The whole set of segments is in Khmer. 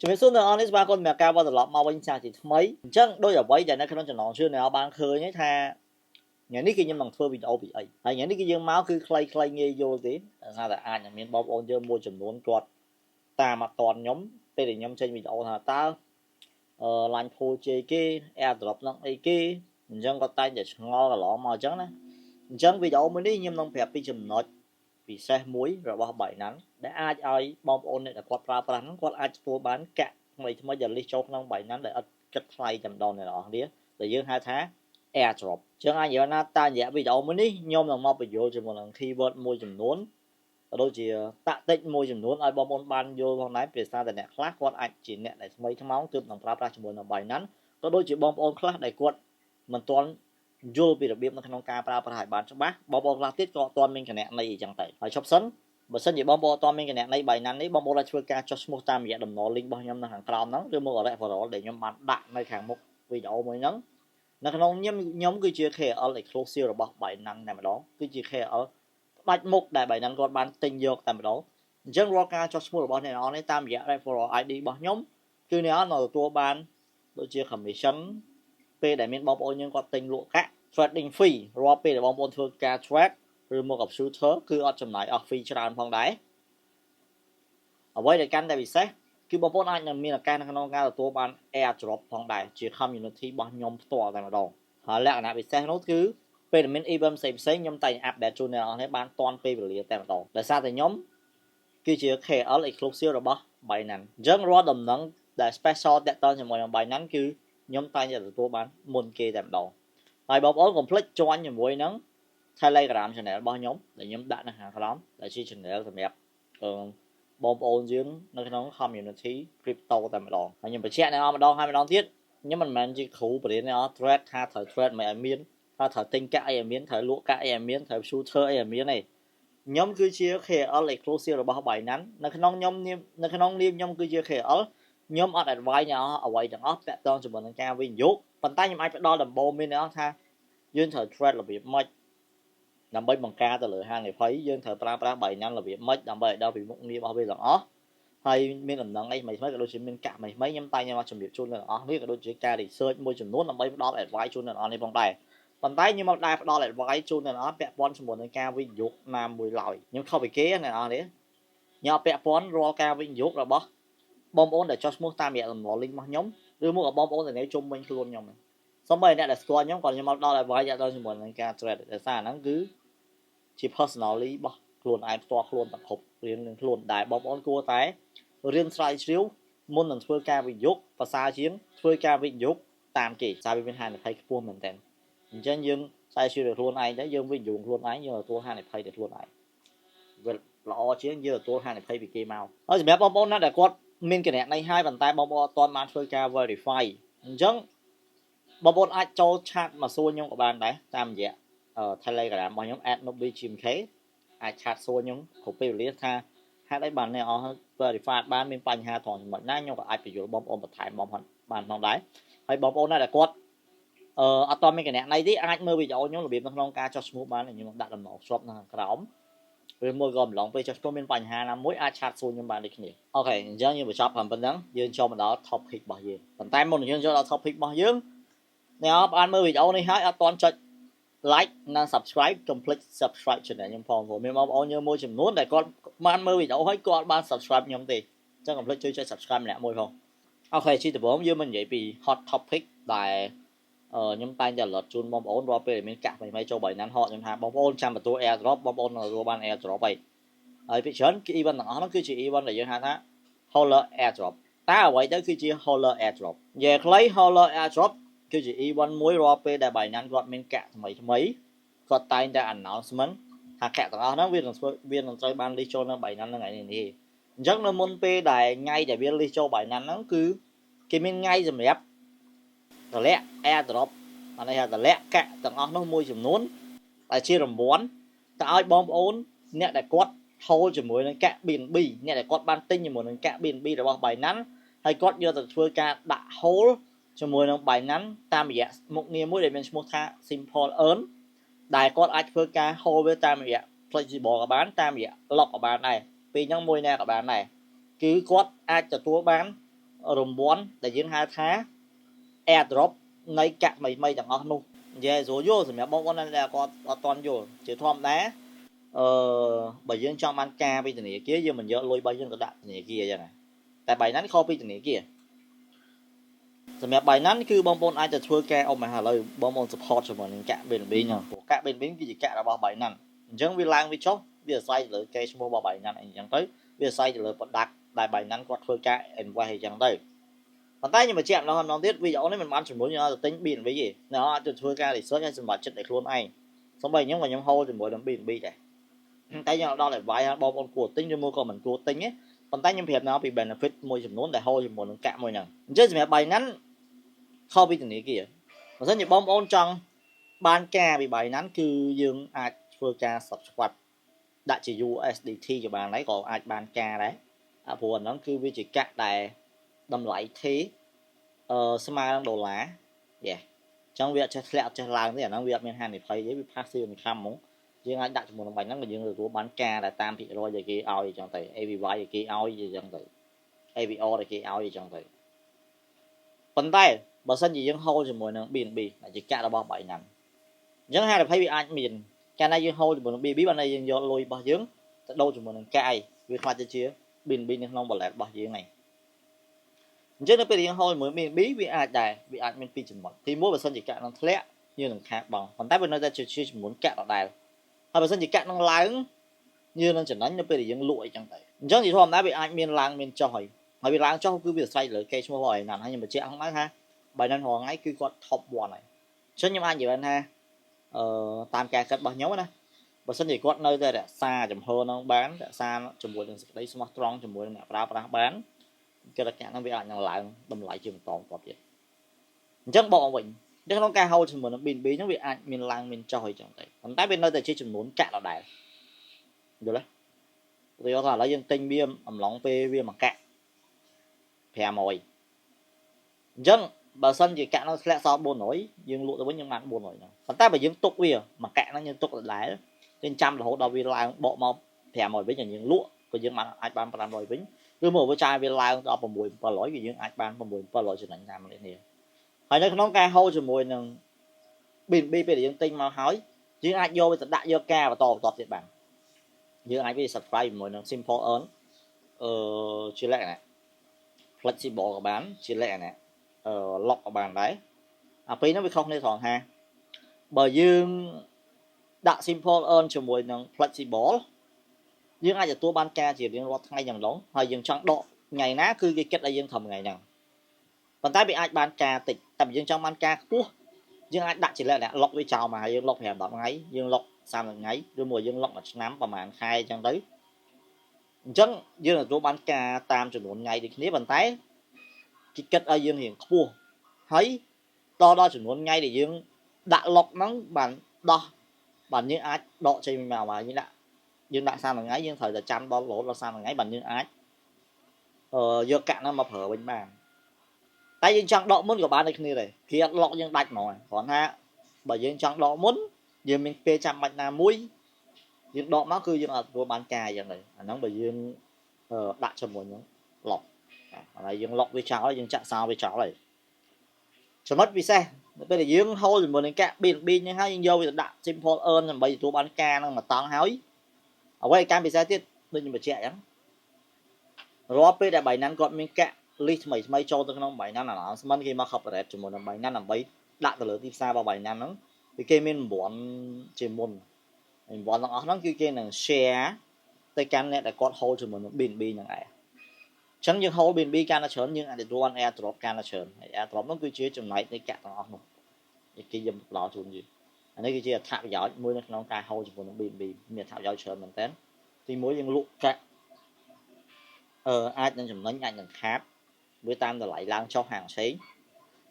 ជំរាបសួរអ្នកនរនេះស្វាគមន៍មកការវត្តត្រឡប់មកវិញសាជាថ្មីអញ្ចឹងដោយអ្វីដែលនៅក្នុងចំណងជឿអ្នកបានឃើញថាថ្ងៃនេះគឺខ្ញុំនឹងធ្វើវីដេអូពីអីហើយថ្ងៃនេះគឺយើងមកគឺខ្លីៗងាយយល់ទេថាតែអាចមានបងប្អូនយើងមួយចំនួនគាត់តាមអត់តន់ខ្ញុំពេលដែលខ្ញុំចេញវីដេអូថាតើឡាញ់ភូជេគេ AirDrop នឹងអីគេអញ្ចឹងគាត់តែងតែឆ្ងល់កន្លងមកអញ្ចឹងណាអញ្ចឹងវីដេអូមួយនេះខ្ញុំនឹងប្រាប់ពីចំណុចពិសេសមួយរបស់ Binance ដែលអាចឲ្យបងប្អូនអ្នកដែលគាត់ប្រើប្រាស់ហ្នឹងគាត់អាចទទួលបានកាក់ថ្មីដែលលិះចូលក្នុង Binance ដែលអត់គិតថ្លៃតែម្ដងអ្នកនរគ្នាដែលយើងហៅថា AirDrop អញ្ចឹងអាចនិយាយថាតាមរយៈវីដេអូមួយនេះខ្ញុំនឹងមកបញ្យល់ជាមួយនឹង keyword មួយចំនួនក៏ដូចជាតាក់ទិចមួយចំនួនឲ្យបងប្អូនបានយល់ផងដែរព្រោះសារតែអ្នកខ្លះគាត់អាចជាអ្នកដែលថ្មីថ្មោងទើបនឹងប្រើប្រាស់ជាមួយនឹង Binance ក៏ដូចជាបងប្អូនខ្លះដែលគាត់មិនទាន់យល់ពីរបៀបនៅក្នុងការប្រើប្រាស់ឲ្យបានច្បាស់បងប្អូនខ្លះទៀតក៏អត់ទាន់មានគណនីអីចឹងទៅហើយឈប់សិនបើសិនជាបងប្អូនអត់ទាន់មានគណនី Binance នេះបងប្អូនអាចធ្វើការចុះឈ្មោះតាមរយៈតំណ link របស់ខ្ញុំនៅខាងក្រោមហ្នឹងឬមក referral ដែលខ្ញុំបានដាក់នៅខាងមុខវីដេអូមួយហ្នឹងនៅក្នុងខ្ញុំគឺជា KL exclusive របស់ Binance តែម្ដងគឺជា KL ផ្ដាច់មុខដែល Binance គាត់បានទិញយកតែម្ដងអញ្ចឹងរាល់ការចុះឈ្មោះរបស់អ្នកនរនេះតាមរយៈ referral ID របស់ខ្ញុំគឺអ្នកនរទទួលបានដូចជា commission ពេលដែលមានបងប្អូនយើងគាត់ទិញលក់កាក់ trading fee រាល់ពេលដែលបងប្អូនធ្វើការ trade ឬមក computer គឺអត់ចំណាយអស់ fee ច្រើនផងដែរអ្វីដែលកាន់តែពិសេសគឺបងប្អូនអាចនឹងមានឱកាសនៅក្នុងការទទួលបាន AirDrop ផងដែរជា community របស់ខ្ញុំផ្ទាល់តែម្ដងហើយលក្ខណៈពិសេសនោះគឺពេលដែលមាន event ផ្សេងខ្ញុំតែង update ជូនអ្នកនរគ្នាបានតាន់ពេលវេលាតែម្ដងដោយសារតែខ្ញុំគឺជា KL exclusive របស់ Binance អញ្ចឹងរាល់ដំណឹងដែល special តាក់ទងជាមួយនឹង Binance គឺខ្ញុំតែងតែទទួលបានមុនគេតែម្ដងហើយបងប្អូនកុំភ្លេច join ជាមួយនឹង Telegram channel របស់ខ្ញុំដែលខ្ញុំដាក់នៅខាងក្រោមដែលជា channel សម្រាប់បងប្អូនយើងនៅក្នុង community crypto តែម្ដងហើយខ្ញុំបញ្ជាក់អ្នកម្ដងហើយម្ដងទៀតខ្ញុំមិនមែនជាគ្រូបរិញ្ញាបត្រ trade ថាត្រូវ trade មិនឲ្យមានថាត្រូវទិញកាក់អីឲ្យមានត្រូវលក់កាក់អីឲ្យមានត្រូវ shooter អីឲ្យមានទេខ្ញុំគឺជា KL exclusive របស់ Binance នៅក្នុងនាមខ្ញុំគឺជា KL ខ្ញុំអត់ advice អ្នកអ្វីទាំងអស់តាក់ទងជាមួយនឹងការវិនិយោគប៉ុន្តែខ្ញុំអាចផ្ដល់ដំបូន្មានអ្នកថាយើងត្រូវ trade របៀបម៉េចដើម្បីបង្ការទៅលើហានិភ័យយើងត្រូវប្រើប្រាស់ Binance របៀបម៉េចដើម្បីឲ្យដល់ពីមុខងាររបស់វាទាំងអស់ហើយមានដំណឹងអីថ្មីក៏ដូចជាមានកាក់ថ្មីខ្ញុំតែងមកជំរាបជូនអ្នកទាំងអស់នេះក៏ដូចជាការ research មួយចំនួនដើម្បីផ្ដល់ advice ជូនអ្នកទាំងអស់នេះផងដែរប៉ុន្តែខ្ញុំមកដែរផ្ដល់ advice ជូនអ្នកទាំងអស់ពាក់ព័ន្ធជាមួយនឹងការវិនិយោគណាមួយឡើយខ្ញុំខុសពីគេអ្នកទាំងអស់នេះខ្ញុំពាក់ព័ន្ធរាល់ការវិនិយោគរបស់បងប្អូនដែលចុះឈ្មោះតាមរយៈតំណ link របស់ខ្ញុំឬមកបងប្អូនដែលនៅជុំវិញខ្លួនខ្ញុំសូម្បីអ្នកដែលស្គាល់ខ្ញុំក៏ខ្ញុំមកដល់ advice ដល់ជាមួយនឹងការ trade ដោយសារហ្នឹងគឺជា personally របស់ខ្លួនឯងផ្ទាល់ខ្លួនទាំងគ្រប់រៀននឹងខ្លួនដែរបងប្អូនគួរតែរៀនស្រាវជ្រាវមុននឹងធ្វើការវិនិយោគភាសាជាងធ្វើការវិនិយោគតាមគេសារវាមានហានិភ័យខ្ពស់មែនតើអញ្ចឹងយើងស្រាវជ្រាវដោយខ្លួនឯងទៅយើងវិនិយោគខ្លួនឯងយើងទទួលហានិភ័យដោយខ្លួនឯងវាល្អជាងយើងទទួលហានិភ័យពីគេមកហើយសម្រាប់បងប្អូនណាដែលគាត់មានគណនីហើយប៉ុន្តែបងប្អូនអត់ទាន់បានធ្វើការ verify អញ្ចឹងបងប្អូនអាចចូល chat មកសួរខ្ញុំក៏បានដែរតាមរយៈTelegram របស់ខ្ញុំ @nobby.gmk អាចឆាតសួរខ្ញុំគ្រប់ពេលវេលាថាហេតុអីបានអ្នកអស់ verify បានមានបញ្ហាត្រង់ចំណុចណាខ្ញុំក៏អាចបញ្យល់បងប្អូនបន្ថែមបងបានផងដែរហើយបងប្អូនណាដែលគាត់អត់ទាន់មានគណនីទេអាចមើលវីដេអូខ្ញុំរបៀបនៅក្នុងការចុះឈ្មោះបានខ្ញុំដាក់ដំណងស្របនៅខាងក្រោមឬមួយក៏ម្លងពេលចុះឈ្មោះមានបញ្ហាណាមួយអាចឆាតសួរខ្ញុំបានដូចគ្នាអូខេអញ្ចឹងយើងបញ្ចប់ប៉ុណ្ណឹងយើងចូលមកដល់ topic របស់យើងប៉ុន្តែមុននឹងយើងចូលដល់ topic របស់យើងអ្នកបានមើលវីដេអូនេះហើយអត់ទាន់ចុច like និង subscribe កុំភ្លេច subscribe channel ខ្ញុំផងព្រោះមានបងប្អូនយើងមួយចំនួនដែលគាត់បានមើលវីដេអូហើយគាត់បាន subscribe ខ្ញុំទេអញ្ចឹងកុំភ្លេចជួយចុច subscribe ម្នាក់មួយផងអូខេជាដំបូងយើងមកនិយាយពី hot topic ដែលខ្ញុំតែងតែ alert ជូនបងប្អូនរាល់ពេលមានកាក់ថ្មីៗចូល Binance Hot ខ្ញុំថាបងប្អូនចាំទទួល AirDrop បងប្អូននឹងទទួលបាន AirDrop ហើយពីច្រើនគឺ event ទាំងអស់ហ្នឹងគឺជា event ដែលយើងហៅថា Holler AirDrop តើអ្វីទៅគឺជា Holler AirDrop និយាយខ្លី Holler AirDrop គឺជា event មួយរាល់ពេលដែល Binance គាត់មានកាក់ថ្មីគាត់តែងតែ announcement ថាកាក់ទាំងអស់ហ្នឹងវានឹងត្រូវបាន list ចូលនៅ Binance នៅថ្ងៃនេះអញ្ចឹងនៅមុនពេលដែលថ្ងៃដែលវា list ចូល Binance ហ្នឹងគឺគេមានថ្ងៃសម្រាប់តម្លាក់ AirDrop អានេះហៅតម្លាក់កាក់ទាំងអស់នោះមួយចំនួនដែលជារង្វាន់ទៅឲ្យបងប្អូនអ្នកដែលគាត់ hold ជាមួយនឹងកាក់ BNB អ្នកដែលគាត់បានទិញជាមួយនឹងកាក់ BNB របស់ Binance ហើយគាត់យកទៅធ្វើការដាក់ hold ជាមួយនឹង Binance តាមរយៈមុខងារមួយដែលមានឈ្មោះថា Simple Earn ដែលគាត់អាចធ្វើការ hold វាតាមរយៈ flexible ក៏បានតាមរយៈ lock ក៏បានដែរពេលហ្នឹងមួយណាក៏បានដែរគឺគាត់អាចទទួលបាន រង្វាន់ដែលយើងហៅថា airdrop នៃកាក់ថ្មីទាំងអស់នោះនិយាយស្រួលយល់សម្រាប់បងប្អូនដែលគាត់អត់ទាន់យល់ជាធម្មតាបើយើងចង់បានការពីធនាគារយើងមិនយកលុយរបស់យើងទៅដាក់ធនាគារអញ្ចឹងតែ Binance ខុសពីធនាគារសម្រាប់ Binance គឺបងប្អូនអាចទៅធ្វើការអុំមកឥឡូវបងប្អូន support ជាមួយនឹងកាក់ BNB ហ្នឹងព្រោះកាក់ BNB គឺជាកាក់របស់ Binance អញ្ចឹងវាឡើងវាចុះវាអាស្រ័យលើគេឈ្មោះរបស់ Binance អីចឹងទៅវាអាស្រ័យទៅលើ product ដែល Binance គាត់ធ្វើការ invest អីចឹងទៅប៉ុន្តែខ្ញុំបញ្ជាក់ម្ដងទៀតវីដេអូនេះមិនបានជំរុញឲ្យទៅទិញ BNB ទេអ្នកអាចទៅធ្វើការ research ឲ្យសម្រាប់ចិត្តឲ្យខ្លួនឯងសូម្បីខ្ញុំក៏ខ្ញុំ hold ជាមួយនឹង BNB ដែរតែយើងដល់ advice បងប្អូនគួរទិញឬមួយក៏មិនគួរទិញទេប៉ុន្តែខ្ញុំប្រាប់ដល់ពី benefit មួយចំនួនដែល hold ជាមួយនឹងកាក់មួយហ្នឹងអញ្ចឹងសម្រាប់ Binance ខុសពីធនាគារបើមិនជាបងប្អូនចង់បានការពី Binance គឺយើងអាចធ្វើការ subscribe ដាក់ជា USDT ក៏បានដែរក៏អាចបានការដែរព្រោះអាហ្នឹងគឺវាជាកាក់ដែលតម្លៃទេស្មើនឹងដុល្លារយេអញ្ចឹងវាអត់ចេះធ្លាក់អត់ចេះឡើងទេអាហ្នឹងវាអត់មានហានិភ័យទេវា passive income ហ្មងយើងអាចដាក់ជាមួយនឹងបាញ់ហ្នឹងក៏យើងទទួលបានការដែលតាមភាគរយដែលគេឲ្យអញ្ចឹងទៅ APY ដែលគេឲ្យអញ្ចឹងទៅ APR ដែលគេឲ្យអញ្ចឹងទៅប៉ុន្តែបើសិនជាយើង hold ជាមួយនឹង BNB ដែលជាកាក់របស់ Binance អញ្ចឹងហានិភ័យវាអាចមានកាលណាយើង hold ជាមួយនឹង BNB បានតែយើងយកលុយរបស់យើងទៅដូរជាមួយនឹងកាក់ឯងវាខ្លាចទៅជា BNB នៅក្នុង wallet របស់យើងឯងអញ្ចឹងនៅពេលយើង hold ជាមួយ BNB វាអាចដែរវាអាចមានពីរចំណុចទី1បើសិនជាកាក់នឹងធ្លាក់យើងនឹងខាតបង់ប៉ុន្តែវានៅតែជាចំនួនកាក់ដដែលហើយបើសិនជាកាក់នឹងឡើងយើងនឹងចំណេញនៅពេលដែលយើងលក់អីចឹងទៅអញ្ចឹងជាធម្មតាវាអាចមានឡើងមានចុះហើយវាឡើងចុះគឺវាអាស្រ័យលើគេឈ្មោះរបស់ឯណាហើយខ្ញុំបញ្ជាក់ហ្នឹងថាBinanceរាល់ថ្ងៃគឺគាត់ top 1ហើយអញ្ចឹងខ្ញុំអាចនិយាយថាតាមការគិតរបស់ខ្ញុំណាបើសិនជាគាត់នៅតែរក្សាចំហហ្នឹងបានរក្សាជាមួយនឹងសេចក្តីស្មោះត្រង់ជាមួយនឹងអ្នកប្រើប្រាស់បានកិច្ចការហ្នឹងវាអាចនឹងឡើងតម្លៃជាបន្តគាត់ទៀតអញ្ចឹងបកវិញនៅក្នុងការ hold ជាមួយនឹង BNB ហ្នឹងវាអាចមានឡើងមានចុះអីចឹងទៅប៉ុន្តែវានៅតែជាចំនួនកាក់ដដែលយល់ទេឧទាហរណ៍ថាឥឡូវយើងទិញវាអំឡុងពេលវាមួយកាក់500អញ្ចឹងបើសិនជាកាក់នោះធ្លាក់សល់400យើងលក់ទៅវិញយើងបាន400ហ្នឹងប៉ុន្តែបើយើងទុកវាមួយកាក់ហ្នឹងយើងទុកដដែលយើងចាំរហូតដល់វាឡើងបកមក500វិញយើងលក់ក៏យើងអាចបាន500វិញឬមកវាចាយវាឡើងដល់6 700គឺយើងអាចបាន6 700ចំណេញតាមនេះហើយនៅក្នុងការ hold ជាមួយនឹង BNB ពេលដែលយើងទិញមកហើយយើងអាចយកវាទៅដាក់យកការបន្តទៀតបានយើងអាចវា subscribe ជាមួយនឹង Simple Earn ជាលក្ខណៈ flexible ក៏បានជាលក្ខណៈlock ក៏បានដែរអាពីរហ្នឹងវាខុសគ្នាត្រង់ថាបើយើងដាក់ simple earn ជាមួយនឹង flexible យើងអាចទទួលបានការជារៀងរាល់ថ្ងៃយ៉ាងឡងហើយយើងចង់ដកថ្ងៃណាគឺគេគិតឲ្យយើងត្រឹមថ្ងៃហ្នឹងប៉ុន្តែវាអាចបានការតិចតែបើយើងចង់បានការខ្ពស់យើងអាចដាក់ជាលក្ខណៈ lock វាចោលមកហើយយើង lock 5 10ថ្ងៃយើង lock 30ថ្ងៃឬមួយយើង lock មួយឆ្នាំប្រហែលខែអញ្ចឹងទៅអញ្ចឹងយើងទទួលបានការតាមចំនួនថ្ងៃដូចគ្នាប៉ុន្តែគេគិតឲ្យយើងរៀងខ្ពស់ហើយដល់ចំនួនថ្ងៃដែលយើងដាក់ lock ហ្នឹងបានដោះបានយើងអាចដកចេញមកយើងដាក់30ថ្ងៃយើងត្រូវតែចាំដល់រហូតដល់30ថ្ងៃបានយើងអាចយកកាក់ហ្នឹងមកប្រើវិញបានតែយើងចង់ដកមុនក៏បានដូចគ្នាដែរគេអត់ lock យើងដាច់ហ្មងគ្រាន់ថាបើយើងចង់ដកមុនយើងមានពេលចាំបាច់ណាមួយយើងដកមកគឺយើងអត់ទទួលបានការអញ្ចឹងដែរអាហ្នឹងបើយើងដាក់ជាមួយនឹង lock ហើយយើង lock វាចោលយើងចាក់សោវាចោលហើយចំណុចពិសេសនៅពេលដែលយើង hold ជាមួយនឹងកាក់ BNB ហ្នឹងហើយយើងយកវាទៅដាក់ simple earn ដើម្បីទទួលបានការហ្នឹងមកតង់ហើយអ្វីការពិសេសទៀតដូចខ្ញុំបញ្ជាក់អញ្ចឹងរាល់ពេលដែល Binance គាត់មានកាក់ list ថ្មីចូលទៅក្នុង Binance announcement គេមក cooperate ជាមួយនឹង Binance ដើម្បីដាក់ទៅលើទីផ្សាររបស់ Binance ហ្នឹងគឺគេមានរង្វាន់ជាមុនរង្វាន់ទាំងអស់ហ្នឹងគឺគេនឹង share ទៅកាន់អ្នកដែលគាត់ hold ជាមួយនឹង BNB ហ្នឹងឯងចឹងយើង hold BNB កាន់តែច្រើនយើងអាចទទួលបាន airdrop កាន់តែច្រើនហើយ airdrop នោះគឺជាចំណែកនៃកាក់ទាំងអស់នោះគេយកផ្ដល់ជូនយើងអានេះគឺជាអត្ថប្រយោជន៍មួយនៅក្នុងការ hold ជាមួយនឹង BNB មានអត្ថប្រយោជន៍ច្រើនមែនតើទី1យើងលក់កាក់អាចនឹងចំណេញអាចនឹងខាតវាតាមតម្លៃឡើងចុះហាងផ្សេង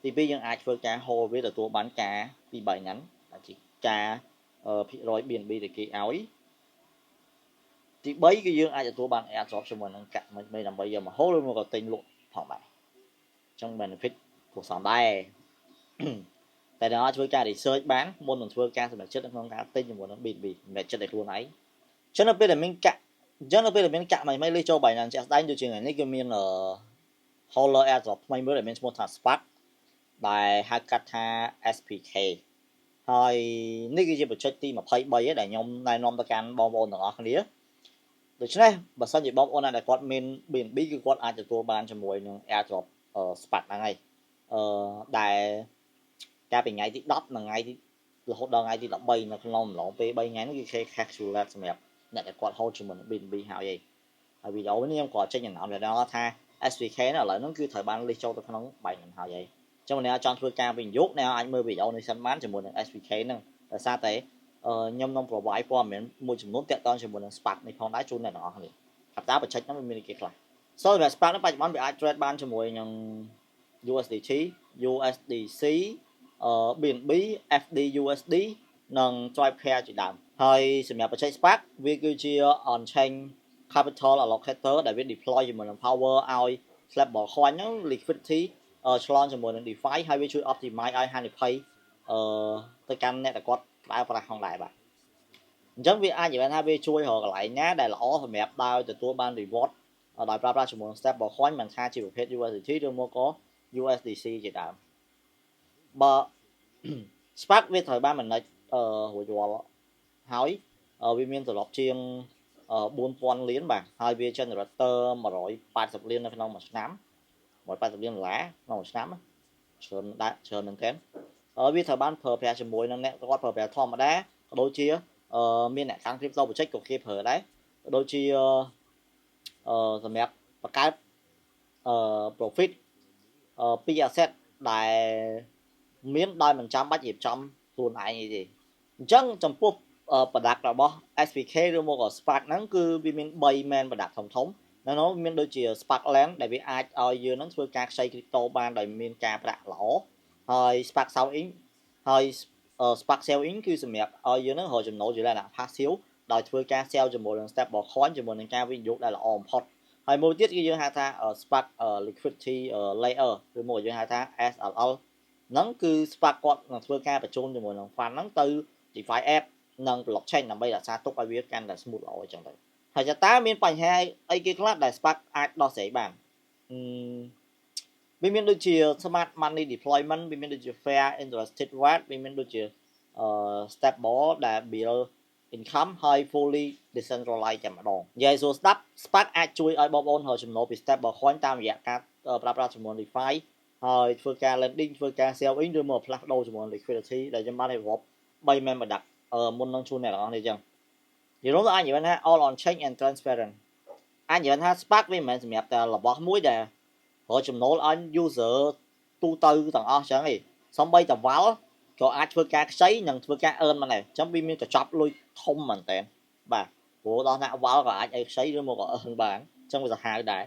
ទី2យើងអាចធ្វើការ hold វាទទួលបានការពី Binance ជាការភាគរយ BNB ដែលគេឲ្យទី3គឺយើងអាចទទួលបាន airdrop ជាមួយនឹងកាក់មិនដើម្បីយកមក hold ឬមកក៏ទិញលក់ផងដែរអញ្ចឹង benefit គួរសមដែរតែដល់អាចធ្វើការ research បានមុននឹងធ្វើការសម្រេចចិត្តក្នុងការទិញជាមួយនឹង BNB សម្រេចចិត្តឲ្យខ្លួនឯងអញ្ចឹងនៅពេលដែលមានកាក់ថ្មីលេខចូល Binance ជាក់ស្ដែងដូចជាថ្ងៃនេះគឺមាន Holler Airdrop ថ្មីមួយដែលមានឈ្មោះថា Spark ដែលហៅកាត់ថា SPK ហើយនេះគឺជាបច្ចេកទី23ដែលខ្ញុំណែនាំទៅកាន់បងប្អូនទាំងអស់គ្នាដូច្នេះបើសិនជាបងប្អូនដែលគាត់មាន BNB គឺគាត់អាចទទួលបានជាមួយនឹង Airdrop Spark ហ្នឹងហើយដែលកាលពីថ្ងៃទី10និងថ្ងៃទីរហូតដល់ថ្ងៃទី13នៅក្នុងអំឡុងពេល3ថ្ងៃហ្នឹងគឺ cash roulette សម្រាប់អ្នកដែលគាត់ hold ជាមួយនឹង BNB ហើយវីដេអូនេះខ្ញុំក៏ចេញចំណាំវាដល់ថា SPK នេះឥឡូវហ្នឹងគឺត្រូវបានលិះចូលទៅក្នុង Binance ហើយអញ្ចឹងអ្នកចង់ធ្វើការវិនិយោគអ្នកអាចមើលវីដេអូនេះសិនបានជាមួយនឹង SPK ហ្នឹងដោយសារតែខ្ញុំនឹង provide ព័ត៌មានមួយចំនួនទាក់ទងជាមួយនឹង Spark នេះផងដែរជូនអ្នកទាំងអស់គ្នាថាតើបច្ចេកហ្នឹងមានគេខ្លះ so សម្រាប់ Spark ហ្នឹងបច្ចុប្បន្នវាអាច trade បានជាមួយនឹង USDT USDC BNB FDUSD និង Stripe Pair ជាដើមហើយសម្រាប់បច្ចេក Spark វាគឺជា on chain capital allocator ដែលវា deploy ជាមួយនឹង power ឲ្យ stablecoin ហ្នឹង liquidity ឆ្លងជាមួយនឹង DeFi ហើយវាជួយ optimize ឲ្យហានិភ័យទៅកាន់អ្នកដែលគាត់ប្រើប្រាស់ផងដែរបាទអញ្ចឹងវាអាចនិយាយថាវាជួយរកកន្លែងណាដែលល្អសម្រាប់ដើរទទួលបាន reward ដោយប្រើប្រាស់ជាមួយនឹង stablecoin មិនថាជាប្រភេទ USDT ឬមកក៏ USDC ជាដើមបើ Spark វាត្រូវបាន manage រួចរាល់ហើយវាមានទម្លាប់ជាង4000លានបាទហើយវា generator 180លាននៅក្នុងមួយឆ្នាំ180លានដុល្លារក្នុងមួយឆ្នាំច្រើនមែនទែនវាត្រូវបានប្រើប្រាស់ជាមួយនឹងអ្នកគាត់ប្រើប្រាស់ធម្មតាក៏ដូចជាមានអ្នកខាង crypto project ក៏គេប្រើដែរក៏ដូចជាសម្រាប់បង្កើតprofit ពី asset ដែលមានដោយមិនចាំបាច់រៀបចំខ្លួនឯងអីទេអញ្ចឹងចំពោះproduct របស់ SPK ឬមកក៏ Spark ហ្នឹងគឺវាមាន3 main product ធំនៅនោះមានដូចជា Spark Land ដែលវាអាចឲ្យយើងនឹងធ្វើការខ្ចី crypto បានដោយមានការប្រាក់ល្អហើយ Spark South Inc ហើយ Spark Sell Inc គឺសម្រាប់ឲ្យយើងនឹងរកចំណូលជាលក្ខណៈ passive ដោយធ្វើការ sell ជាមួយនឹង stablecoin ជាមួយនឹងការវិនិយោគដែលល្អបំផុតហើយមួយទៀតគឺយើងហៅថា Spark Liquidity Layer ឬមកយើងហៅថា SLL ហ្នឹងគឺ Spark គាត់នឹងធ្វើការបញ្ជូនជាមួយនឹង fund ហ្នឹងទៅ DeFi app និង blockchain ដើម្បីរក្សាទុកឲ្យវាកាន់តែ smooth ល្អអញ្ចឹងទៅហើយតើមានបញ្ហាអីគេខ្លះដែល Spark អាចដោះស្រាយបានវាមានដូចជា smart money deployment វាមានដូចជា fair interested rate វាមានដូចជាstable ដែល build income ហើយ fully decentralized តែម្ដងនិយាយសួរស្ដាប់ Spark អាចជួយឲ្យបងប្អូនរកចំណូលពី stablecoin តាមរយៈការប្រើប្រាស់ជាមួយ DeFi ហើយធ្វើការ lending ធ្វើការ selling ឬមកផ្លាស់ប្ដូរជាមួយ liquidity ដែលខ្ញុំបានរៀបរាប់3 main product មុននឹងជួនអ្នកទាំងអស់នេះអញ្ចឹងនិយាយរួមទៅអាចនិយាយថា all on chain and transparent អាចនិយាយថា Spark វាមិនមែនសម្រាប់តែរបស់មួយដែលរកចំណូលឲ្យ user ទូទៅទាំងអស់អញ្ចឹងទេសំបីតវ៉ាល់ក៏អាចធ្វើការខ្ចីនិងធ្វើការ earn បានដែរអញ្ចឹងវាមានកញ្ចប់លុយធំមែនតើបាទព្រោះដល់ថ្នាក់វ៉ាល់ក៏អាចខ្ចីឬមកក៏ earn បានអញ្ចឹងវាសាហាវដែរ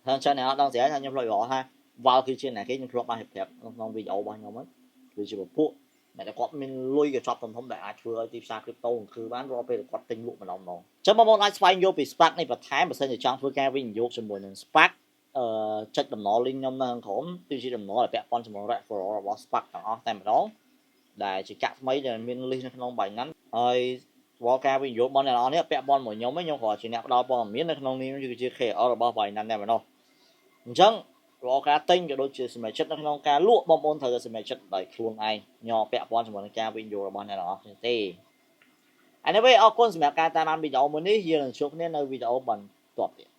ហើយអញ្ចឹងអ្នកអត់ដឹងស្រាប់ថាខ្ញុំផ្លោយរកថាវ៉ាល់គឺជាអ្នកគេខ្ញុំធ្លាប់បានប្រាប់ក្នុងវីដេអូរបស់ខ្ញុំហ្នឹងគឺជាពពួកអ្នកដែលគាត់មានលុយកញ្ចប់ធំដែលអាចធ្វើឲ្យទីផ្សារ crypto គឺបានរាល់ពេលគាត់ទិញលក់ម្ដងអញ្ចឹងបងប្អូនអាចស្វែងយល់ពី Spark នេះបន្ថែមបើសិនជាចង់ធ្វើការវិនិយោគជាមួយនឹង Spark ចុចតំណ link ខ្ញុំនៅក្នុងក្រុមគឺជាតំណដែលពាក់ព័ន្ធជាមួយ referral របស់ Spark ទាំងអស់តែម្ដងដែលជាកាក់ថ្មីដែលមាន list នៅក្នុង Binance ហើយរាល់ការវិនិយោគរបស់អ្នកនរនេះពាក់ព័ន្ធមួយខ្ញុំគ្រាន់ជាអ្នកផ្ដល់ព័ត៌មាននៅក្នុងនេះគឺជា KOL របស់ Binance តែម្ដងអញ្ចឹងរាល់ការទិញក៏ដូចជាសមាជិកនៅក្នុងការលក់បងប្អូនត្រូវតែសមាជិកដោយខ្លួនឯងញ័រពាក់ព័ន្ធជាមួយនឹងការវិនិយោគរបស់អ្នកនរគ្នាទេ Anyway អរគុណសម្រាប់ការតាមដានវីដេអូមួយនេះយើងនឹងជួបគ្នានៅវីដេអូបន្ទាប់ទៀត